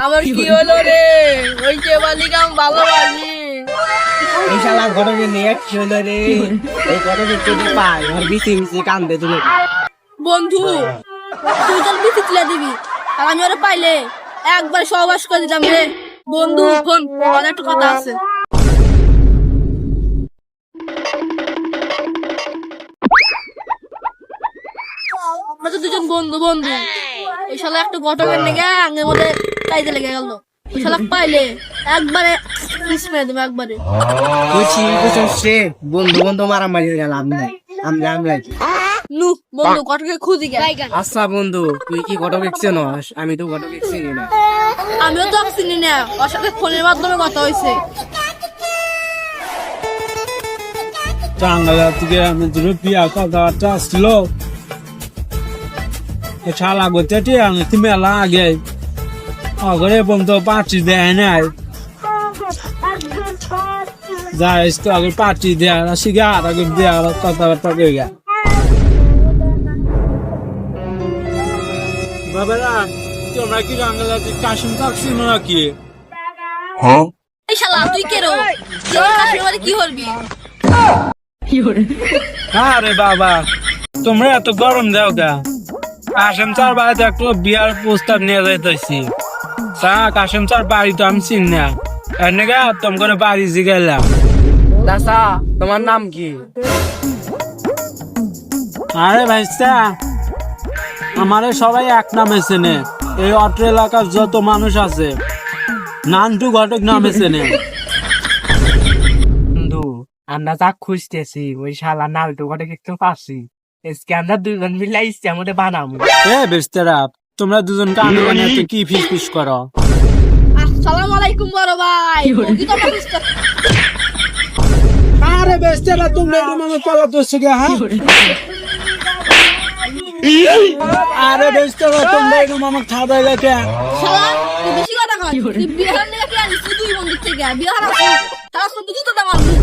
আমার কি হলো রে? ওই শেফালিকে আমি ভালোবাসি। এই শালা ঘটকে নিয়ে কি হলো রে? এই ঘটকে কেটে পায় আর বিসি বিসি কান্দে তুমি। বন্ধু তুই তোর বিচি তুলে দিবি, আর আমি ওরা পাইলে একবার সহবাস করে দিতাম রে। বন্ধু ফোন, আমার একটা কথা আছে। আমরা তো দুজন বন্ধু বন্ধু। এই শালা একটা ঘটকের লেগে আঙের মধ্যে কাইতে লেগে গেল। এই শালা পাইলে একবারে কিস মেরে দেবো একবারে। বুঝছি বুঝছে বন্ধু বন্ধু মারামারি হয়ে গেল আমরাই আমরাই। নু বন্ধু ঘটকে খুঁজি গে। আচ্ছা বন্ধু তুই কি ঘটক চিনো? আমি তো ঘটক চিনি না। আমিও তো চিনি না, ওর সাথে ফোনের মাধ্যমে কথা হয়েছে। টাঙ্গাইল থেকে আমি দুটো বিয়া কথাবার্তা আসছিল শালা গোটাটি আমি মেলা আগে অগরে বন্ধু পার্টি দেয় নাই যাই তো আগে পার্টি দেয় না শিখে আর আগে দেওয়ার কথাবার্তা হয়ে গেল। বাবারা তোমরা কি টাঙ্গাইল কাশিম থাকছি নাকি? এই শালা তুই কেরো? তুই কাশিমের বাড়ি কি করবি? আরে বাবা তোমরা এত গরম দাও গা। কাশিম স্যার বাড়িতে একটু বিয়ার প্রস্তাব নিয়ে যাইতেছি। কাশিম স্যার বাড়ি তো আমি চিনি না, এনেগা তোমার বাড়ি জিগাইলাম। দাসা তোমার নাম কি? আরে ভাইস্তা আমারে সবাই এক নামে চেনে, এই অত্র এলাকার যত মানুষ আছে নান্টু ঘটক নামে চেনে। বন্ধু আমরা যা খুঁজতেছি ওই শালা নালটু ঘটক একটু পাচ্ছি। আজকে আমরা দুজন মিলে ইচ্ছে আমাদের বানাবো। এ বেস্তারা তোমরা দুজনকে আমি বানিয়ে কি ফিস ফিস করো? আসসালামু আলাইকুম বড় ভাই। কি তোমরা বুঝতে? আরে বেস্তারা তোমরা এরকম আমার কলা দোষে গে হ্যাঁ? আরে বেস্তারা তোমরা এরকম আমার খাওয়া গেছে। শালা তুই বেশি কথা কর। তুই বিহার নিয়ে কি আনিস? তুই বন্ধু থেকে বিহার আসছিস। তারা শুধু তো মারবি।